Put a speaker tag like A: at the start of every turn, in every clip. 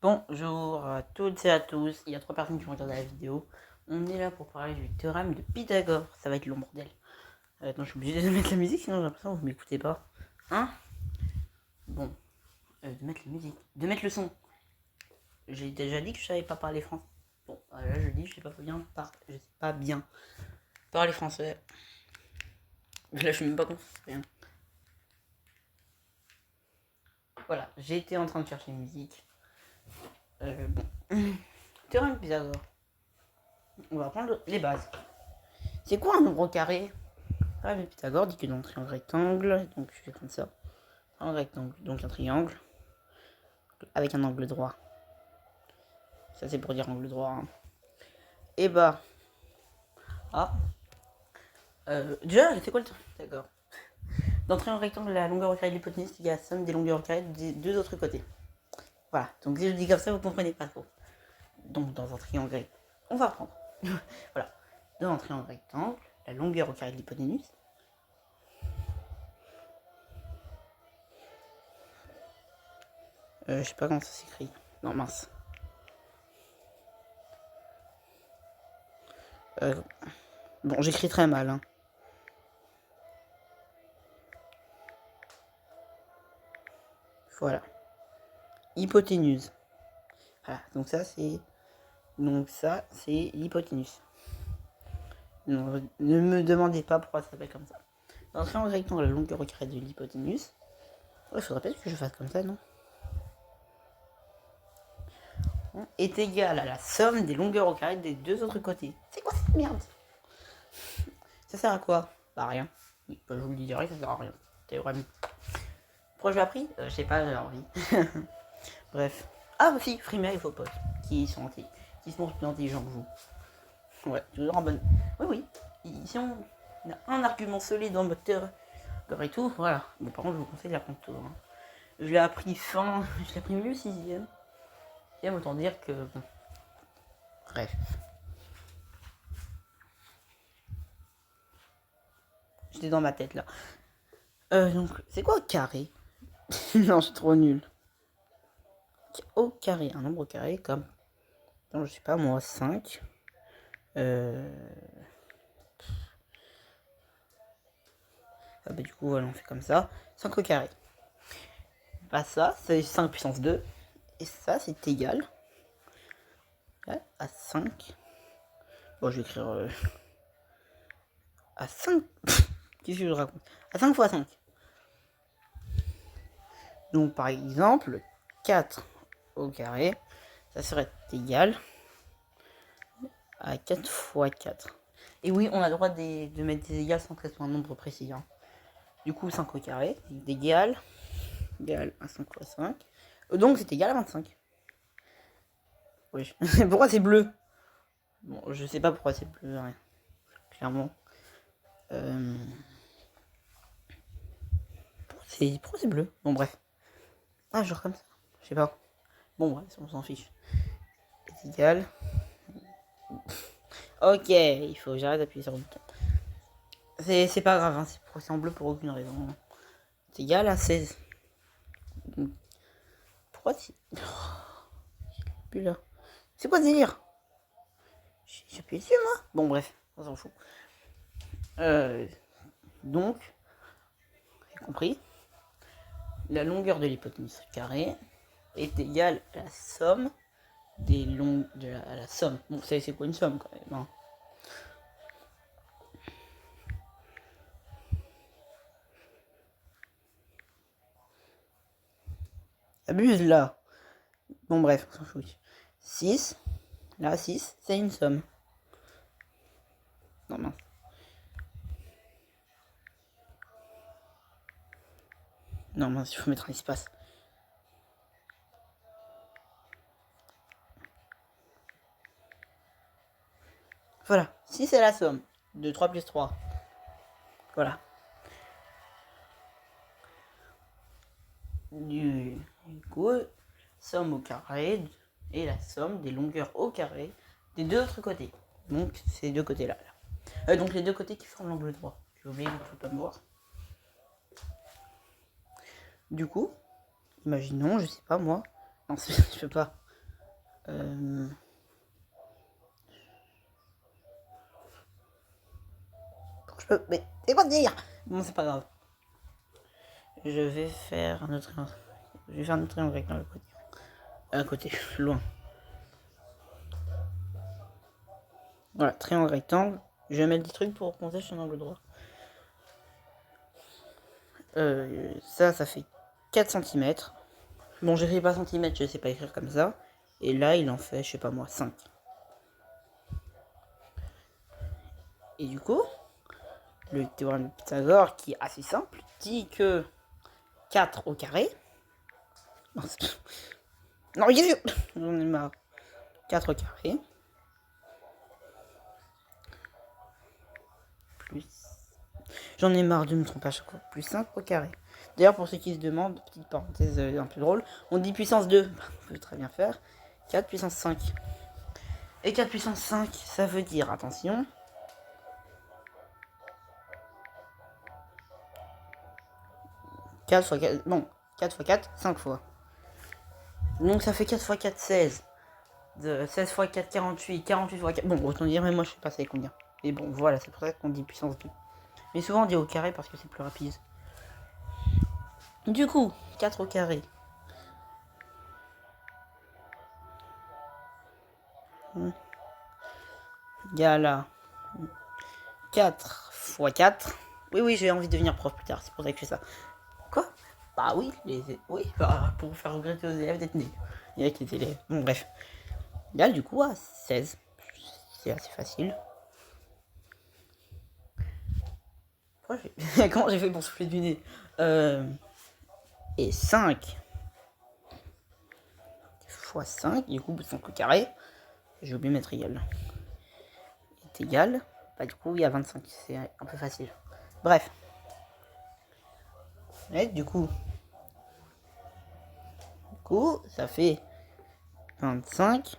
A: Bonjour à toutes et à tous, il y a 3 personnes qui vont regarder la vidéo. On est là pour parler du théorème de Pythagore, ça va être long bordel. Non, je suis obligé de mettre la musique, sinon j'ai l'impression que vous m'écoutez pas. Hein? Bon, de mettre la musique, de mettre le son. J'ai déjà dit que je savais pas parler français. Bon, là je dis je sais pas bien parler français. Là je suis même pas concentré. Voilà, j'ai été en train de chercher une musique. Bon. Théorème de Pythagore. On va prendre les bases. C'est quoi un nombre carré? Ah, mais Pythagore dit que dans un triangle rectangle, donc je vais prendre ça, un rectangle, donc un triangle, avec un angle droit. Ça c'est pour dire angle droit. Hein. Et bah, ah, déjà, c'est quoi le Pythagore? Dans un triangle rectangle, la longueur au carré de l'hypoténuse est égale à la somme des longueurs au carré des deux autres côtés. Voilà, donc si je dis comme ça, vous comprenez pas trop. Donc dans un triangle rectangle, on va prendre, voilà, dans un triangle rectangle, la longueur au carré de l'hypoténuse, je sais pas comment ça s'écrit. Non, mince. Bon, j'écris très mal. Hein. Voilà. Hypoténuse. Voilà, donc ça c'est l'hypoténuse. Ne me demandez pas pourquoi ça s'appelle comme ça. Dans un triangle rectangle, la longueur au carré de l'hypoténuse. Il faudrait peut-être que je fasse comme ça, non? Est égal à la somme des longueurs au carré des deux autres côtés. C'est quoi cette merde? Ça sert à quoi? Bah rien. Je vous le dirai, ça sert à rien. Théorème. Pourquoi je l'ai appris? Je sais pas, j'ai envie. Bref. Ah aussi, Frimer et vos potes. Qui sont plus intelligents que vous. Ouais, toujours en bonne. Oui. Si on a un argument solide en moteur et tout, voilà. Bon, par contre, je vous conseille d'apprendre tout. Hein. Je l'ai appris milieu 6ème. Autant dire que. Bon. Bref. J'étais dans ma tête là. Donc, c'est quoi carré? Non, c'est trop nul. Au carré, un nombre carré comme. Non, je sais pas moi, 5. Ah bah du coup voilà, on fait comme ça. 5 au carré. Bah ça, c'est 5 puissance 2. Et ça, c'est égal à 5. Bon, je vais écrire à 5. Qu'est-ce que je raconte? À 5 fois 5. Donc par exemple, 4 au carré, ça serait égal à 4 fois 4. Et oui, on a le droit de mettre des égales sans que ce soit un nombre précis. Hein. Du coup, 5 au carré, c'est égal à 5 fois 5. Donc c'est égal à 25. Oui. Pourquoi c'est bleu? Bon, je sais pas pourquoi c'est bleu, hein. Clairement. Pourquoi c'est bleu? Bon, bref. Ah, genre comme ça. Je sais pas. Bon, bref, on s'en fiche. C'est égal. Ok, il faut que j'arrête d'appuyer sur le bouton. C'est pas grave, hein, c'est en bleu pour aucune raison. C'est égal à 16. Pourquoi c'est. Plus là. C'est quoi ce délire? J'ai appuyé dessus, moi? Bon, bref, on s'en fout. Donc, j'ai compris. La longueur de l'hypoténuse carrée est égale à la somme des longues de la somme. Bon, c'est quoi une somme quand même, hein. Abuse là. Bon bref, on s'en fout. 6. Là, 6, c'est une somme. Non, mince. Non, mince, il faut mettre un espace. Voilà, 6 c'est la somme de 3 plus 3. Voilà. Du coup, somme au carré et la somme des longueurs au carré des deux autres côtés. Donc, ces deux côtés-là. Donc, les deux côtés qui forment l'angle droit. J'ai oublié, je ne peux pas me voir. Du coup, imaginons, je sais pas moi. Non, je peux pas. Mais c'est quoi de dire? Bon, c'est pas grave. Je vais faire un autre triangle. Je vais faire un autre triangle rectangle à côté, loin. Voilà, triangle rectangle. Je vais mettre des trucs pour qu'on sache un angle droit. Ça fait 4 cm. Bon, j'écris pas centimètres, je sais pas écrire comme ça. Et là, il en fait, je sais pas moi, 5. Et du coup, le théorème de Pythagore, qui est assez simple, dit que 4 au carré. Non, j'en ai marre. 4 au carré. Plus. J'en ai marre de me tromper à chaque fois. Plus 5 au carré. D'ailleurs, pour ceux qui se demandent, petite parenthèse un peu drôle, on dit puissance 2. On peut très bien faire 4 puissance 5. Et 4 puissance 5, ça veut dire, attention, 4 fois 4, bon, 4 fois 4, 5 fois. Donc ça fait 4 fois 4, 16. 16 fois 4, 48, 48 fois 4. Bon, autant dire, mais moi je sais pas c'est combien. Et bon, voilà, c'est pour ça qu'on dit puissance 2. Mais souvent on dit au carré parce que c'est plus rapide. Du coup, 4 au carré. Égale à 4 fois 4. Oui, j'ai envie de devenir prof plus tard, c'est pour ça que je fais ça. Quoi? Bah oui, pour faire regretter aux élèves d'être nés. Et avec les élèves. Bon, bref. Égale du coup à 16. C'est assez facile. Comment j'ai fait pour souffler du nez Et 5 fois 5, du coup 5 au carré, j'ai oublié de mettre égal, est égal, bah du coup il y a 25, c'est un peu facile. Bref. Et du coup ça fait 25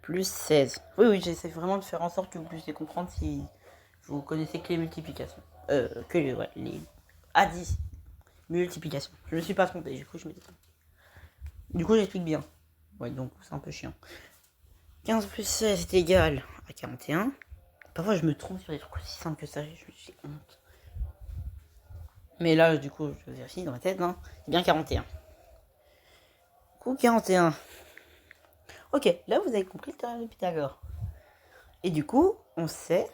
A: plus 16. Oui, j'essaie vraiment de faire en sorte que vous puissiez comprendre si vous connaissez que les multiplications. Les A10 multiplications. Je ne me suis pas trompé, du coup je m'étais trompé. Du coup j'explique bien. Ouais, donc c'est un peu chiant. 15 plus 16 est égal à 41. Parfois je me trompe sur des trucs aussi simples que ça, j'ai honte. Mais là, du coup, je vérifie dans ma tête, hein. C'est bien 41. Du coup, 41. Ok, là vous avez compris le théorème de Pythagore. Et du coup, on sait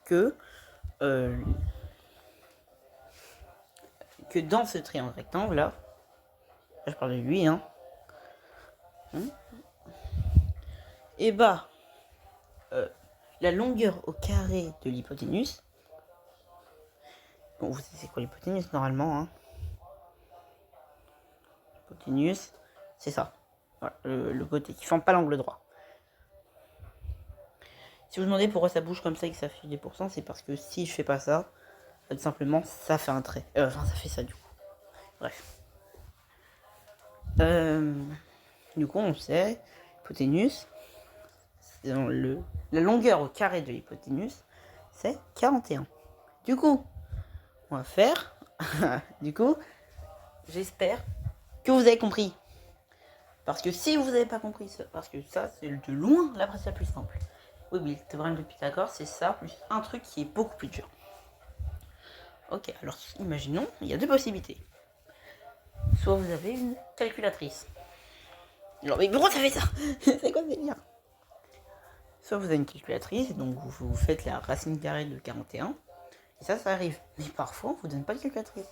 A: que dans ce triangle rectangle là, je parle de lui, hein. Et bah, la longueur au carré de l'hypoténuse. Bon, vous savez c'est quoi l'hypoténuse normalement, hein. L'hypoténuse, c'est ça. Voilà, le côté qui forme pas l'angle droit. Si vous demandez pourquoi ça bouge comme ça et que ça fait des pourcents, c'est parce que si je fais pas ça, tout simplement ça fait un trait. Enfin, ça fait ça du coup. Bref. Du coup, on sait, l'hypoténuse, la longueur au carré de l'hypoténuse, c'est 41. Du coup, on va faire. Du coup, j'espère que vous avez compris. Parce que si vous n'avez pas compris ça, parce que ça, c'est de loin la partie la plus simple. Oui, le théorème de Pythagore, c'est ça, plus un truc qui est beaucoup plus dur. Ok, alors imaginons, il y a deux possibilités. Soit vous avez une calculatrice. Alors, mais pourquoi ça fait ça? C'est quoi ce délire? Soit vous avez une calculatrice, donc vous faites la racine carrée de 41. Et ça arrive. Mais parfois, on vous donne pas de calculatrice.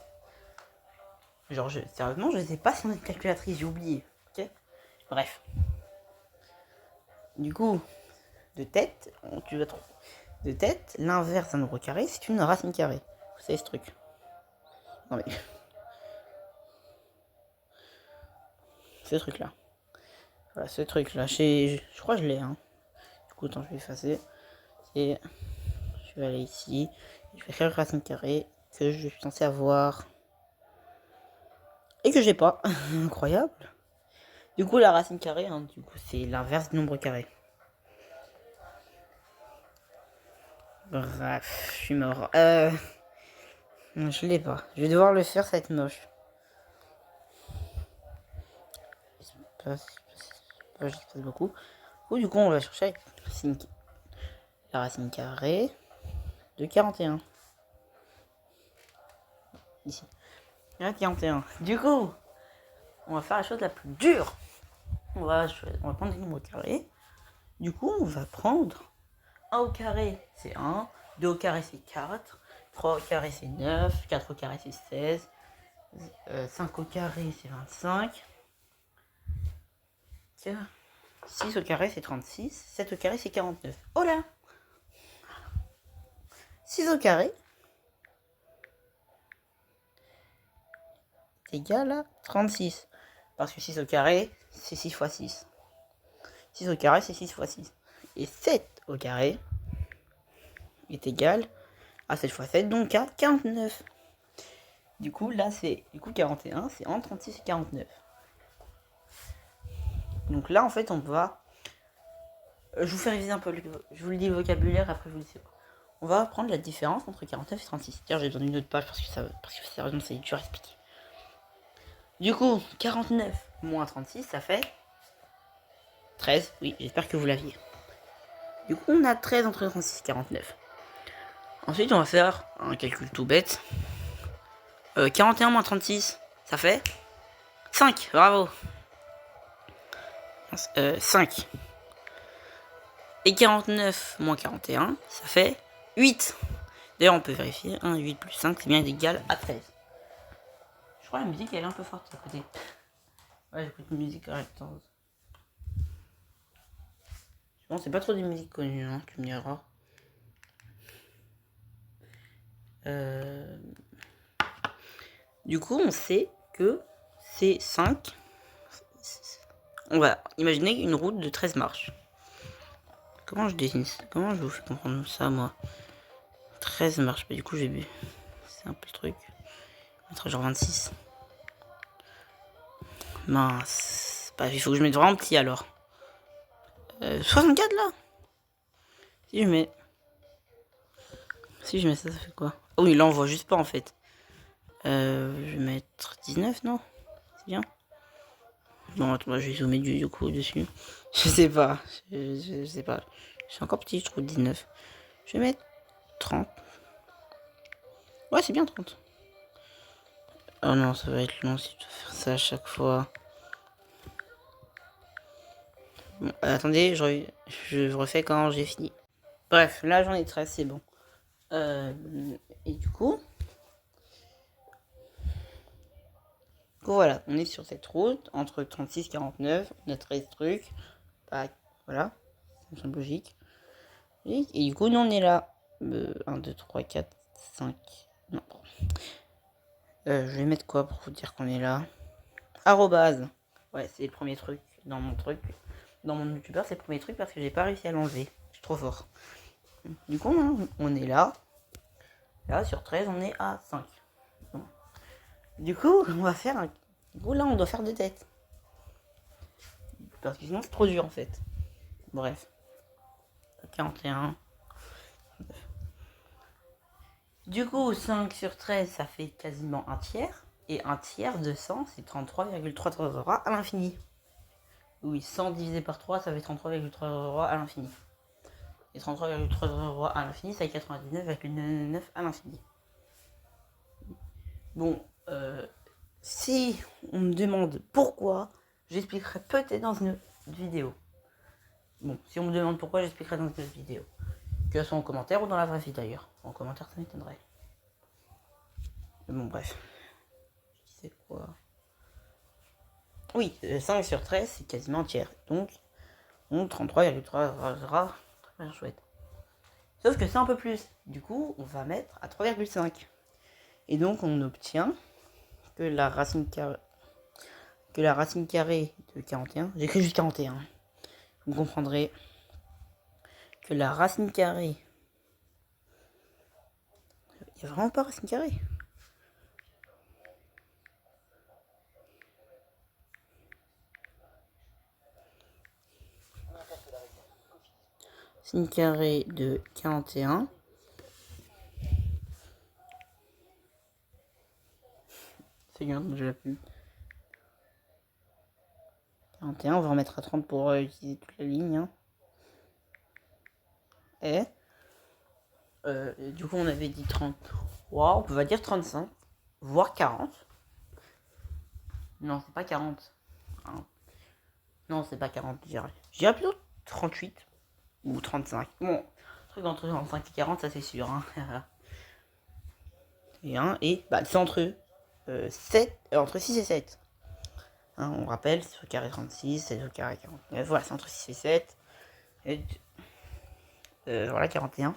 A: Genre, sérieusement, je sais pas si on a une calculatrice, j'ai oublié. Ok. Bref. Du coup, de tête, tu vas trouver. De tête, l'inverse d'un nombre carré, c'est une racine carrée. Vous savez ce truc? Non mais. Ce truc là. Voilà, ce truc là. Je crois que je l'ai, hein. Du coup, attends, je vais effacer. Et je vais aller ici. Je vais faire une racine carrée que je suis censé avoir. Et que j'ai pas. Incroyable. Du coup, la racine carrée, hein, du coup, c'est l'inverse du nombre carré. Bref, je suis mort. Je l'ai pas. Je vais devoir le faire, ça va être moche. je sais pas beaucoup. Ou du coup, on va chercher la racine carrée de 41. Ici. La 41. Du coup, on va faire la chose la plus dure. On va prendre des nombres carrés. Du coup, on va prendre 1 au carré, c'est 1. 2 au carré, c'est 4. 3 au carré, c'est 9. 4 au carré, c'est 16. 5 au carré, c'est 25. 6 au carré, c'est 36. 7 au carré, c'est 49. Oh là! 6 au carré est égal à 36. Parce que 6 au carré, c'est 6 fois 6. 6 au carré, c'est 6 fois 6. Et 7 au carré est égal à 7 fois 7, donc à 49. Du coup, là, c'est 41, c'est entre 36 et 49. Donc là, en fait, on va... je vous fais réviser un peu, je vous le dis le vocabulaire, après je vous le dis. On va prendre la différence entre 49 et 36. Tiens, j'ai besoin d'une autre page parce que sérieusement, c'est dur à expliquer. Du coup, 49 moins 36, ça fait 13. Oui, j'espère que vous l'aviez. Du coup, on a 13 entre 36 et 49. Ensuite, on va faire un calcul tout bête. 41 moins 36, ça fait 5. Bravo. 5. Et 49 moins 41, ça fait 8. D'ailleurs, on peut vérifier. 1, 8 plus 5, c'est bien égal à 13. Je crois que la musique, elle est un peu forte à côté. Ouais, j'écoute une musique en temps. Bon, c'est pas trop des musiques connues, hein, tu me diras. Du coup, on sait que c'est 5. On va imaginer une route de 13 marches. Comment je dessine ça? Comment je vous fais comprendre ça, moi? 13 marches. Bah, du coup, j'ai vu. C'est un peu le truc. Mettre genre 26. Mince. Bah, il faut que je mette vraiment petit alors. 64 là? Si je mets. Si je mets ça, ça fait quoi? Oh oui, là on voit juste pas en fait. Je vais mettre 19, non? C'est bien? Non, attends, je vais zoomer du coup dessus. Je sais pas. Je sais pas. Je suis encore petit, je trouve 19. Je vais mettre 30. Ouais, c'est bien 30. Oh non, ça va être long si tu dois faire ça à chaque fois. Bon, attendez, je refais quand j'ai fini. Bref, là j'en ai 13, c'est bon. Et du coup, voilà, on est sur cette route entre 36 et 49. On a 13 trucs. Bah, voilà, ça me semble logique. Et du coup, nous on est là. 1, 2, 3, 4, 5. Non. Je vais mettre quoi pour vous dire qu'on est là? Arrobase. Ouais, c'est le premier truc dans mon truc. Dans mon youtubeur, c'est le premier truc parce que j'ai pas réussi à l'enlever. Je suis trop fort. Du coup, on est là. Là, sur 13, on est à 5. Bon. Du coup, on va faire un... Du coup, là, on doit faire des têtes. Parce que sinon, c'est trop dur, en fait. Bref. 41. Du coup, 5 sur 13, ça fait quasiment un tiers. Et un tiers de 100, c'est 33,333 à l'infini. Oui, 100 divisé par 3, ça fait 33,333 à l'infini. Et 33,333 à l'infini, ça fait 99,9 à l'infini. Bon, si on me demande pourquoi, j'expliquerai peut-être dans une autre vidéo. Bon, si on me demande pourquoi, j'expliquerai dans une autre vidéo. Que ce soit en commentaire ou dans la vraie vie d'ailleurs. En commentaire, ça m'étonnerait. Mais bon, bref. Je disais quoi? Oui, 5 sur 13, c'est quasiment tiers. Donc, 33,3 sera très bien chouette. Sauf que c'est un peu plus. Du coup, on va mettre à 3,5. Et donc, on obtient que la racine carrée de 41, j'écris juste 41, vous comprendrez que la racine carrée, il n'y a vraiment pas racine carrée. Racine carrée de 41. C'est bien, je l'ai plus. 41, on va remettre à 30 pour utiliser toute la ligne. Hein. Et du coup, on avait dit 30. Wow, on va dire 35, voire 40. Non, c'est pas 40. Hein. Non, c'est pas 40, je dirais plutôt 38 ou 35. Bon, truc entre 35 et 40, ça c'est sûr. Hein. Et bah, c'est entre 7, entre 6 et 7. Hein, on rappelle, c'est au carré 36, c'est au carré 49. Voilà, c'est entre 6 et 7. Et voilà, 41.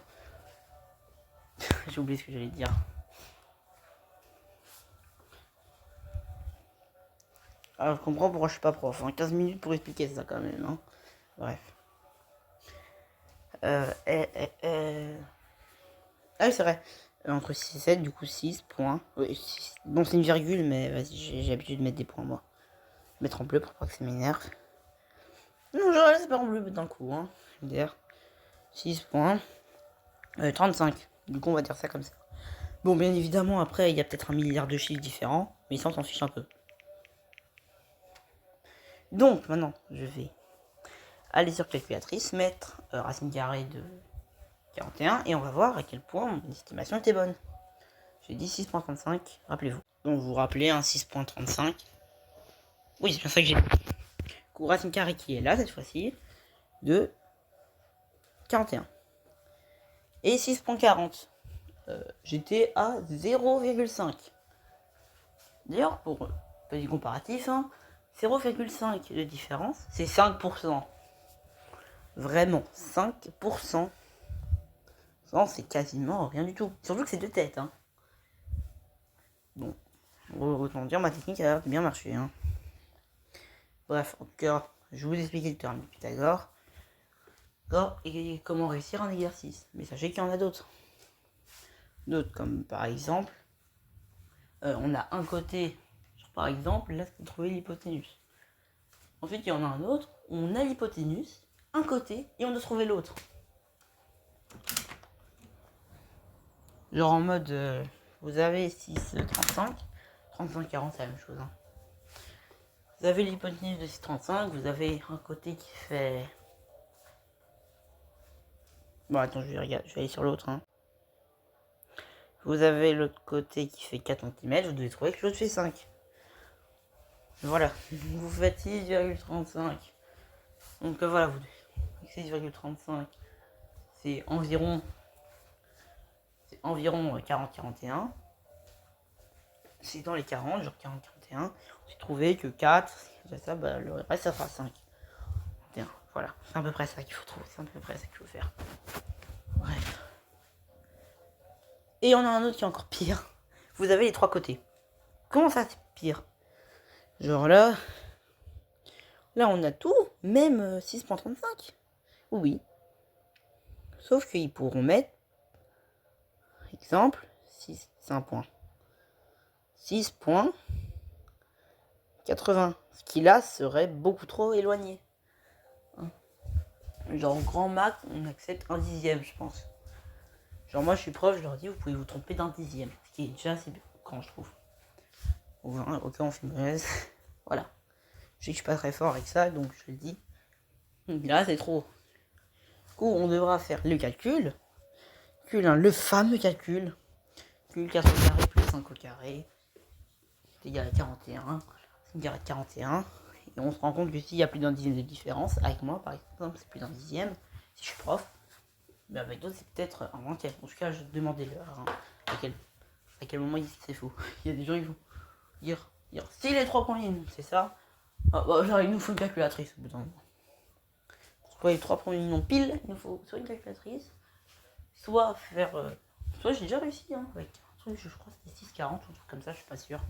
A: J'ai oublié ce que j'allais dire. Alors, je comprends pourquoi je suis pas prof. Hein. 15 minutes pour expliquer ça quand même. Hein. Bref. Ah oui, c'est vrai. Entre 6 et 7, du coup 6 points. Oui, 6. Bon, c'est une virgule, mais vas-y, j'ai l'habitude de mettre des points, moi. Mettre en bleu pour pas que ça m'énerve. Non, je laisse pas en bleu dans le coup. Hein. Dire 6 points. 35. Du coup, on va dire ça comme ça. Bon, bien évidemment, après, il y a peut-être un milliard de chiffres différents, mais ça, on s'en fiche un peu. Donc, maintenant, je vais aller sur calculatrice, mettre racine carrée de 41, et on va voir à quel point mon estimation était bonne. J'ai dit 6.35, rappelez-vous. Donc, vous vous rappelez, un 6.35. Oui, c'est bien ça que j'ai dit. Racine carrée qui est là, cette fois-ci, de 41. Et 6.40. J'étais à 0,5. D'ailleurs, pour petit comparatif, hein, 0,5 de différence, c'est 5%. Vraiment, 5%. Non, c'est quasiment rien du tout. Surtout que c'est deux têtes. Hein. Bon, autant dire, ma technique a bien marché. Hein. Bref, en tout cas, je vous explique le théorème de Pythagore. Et comment réussir un exercice. Mais sachez qu'il y en a d'autres. D'autres, comme par exemple, on a un côté, par exemple, là, c'est trouver l'hypoténuse. Ensuite, il y en a un autre, on a l'hypoténuse, un côté, et on doit trouver l'autre. Genre en mode, vous avez 6, 35, 35, 40, c'est la même chose. Hein. Vous avez l'hypoténuse de 6, 35, vous avez un côté qui fait... Bon, attends, je vais aller sur l'autre. Hein. Vous avez l'autre côté qui fait 4 cm, vous devez trouver que l'autre fait 5. Voilà, vous faites 6,35. Donc voilà, vous 6,35, c'est environ 40-41. C'est dans les 40, genre 40-41. J'ai trouvé que 4, ça, bah, le reste ça fera 5. Voilà, c'est à peu près ça qu'il faut trouver, c'est à peu près ça qu'il faut faire. Bref. Et il y en a un autre qui est encore pire. Vous avez les trois côtés. Comment ça c'est pire? Genre là on a tout, même 6.35. Oui. Sauf qu'ils pourront mettre, exemple, 6, c'est un point. 6.80. Ce qui là serait beaucoup trop éloigné. Genre grand max, on accepte un dixième, je pense. Genre moi je suis proche, je leur dis vous pouvez vous tromper d'un dixième. Ce qui est déjà assez grand je trouve. Ok, on fait une mauvaise. Voilà. Je sais que je suis pas très fort avec ça, donc je le dis. Là c'est trop. Du coup on devra faire le calcul. Le fameux calcul. 4 au carré plus 5 au carré. C'est égal à 41. C'est égal à 41. Et on se rend compte que s'il y a plus d'un dixième de différence, avec moi par exemple c'est plus d'un dixième, si je suis prof, mais avec d'autres c'est peut-être un vingtième. En tout cas je demandais leur hein, à quel moment c'est faux. Il y a des gens qui vont dire si les 3 premiers c'est ça, bah, genre il nous faut une calculatrice au bout d'un moment. Pour trouver les 3 premiers noms pile, il nous faut soit une calculatrice, soit faire... soit j'ai déjà réussi hein, avec un truc, je crois que c'était 6,40 ou un truc comme ça, je suis pas sûr.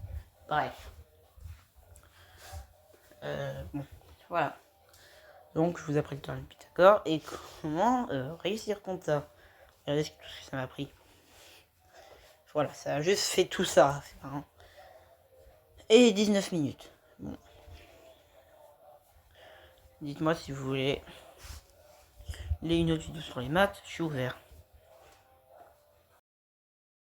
A: Bref. Bon, voilà. Donc je vous ai appris le théorème de Pythagore et comment réussir comme ça. Regardez tout ce que ça m'a pris. Voilà, ça a juste fait tout ça. Hein. Et 19 minutes. Bon. Dites-moi si vous voulez une autre vidéo sur les maths, je suis ouvert.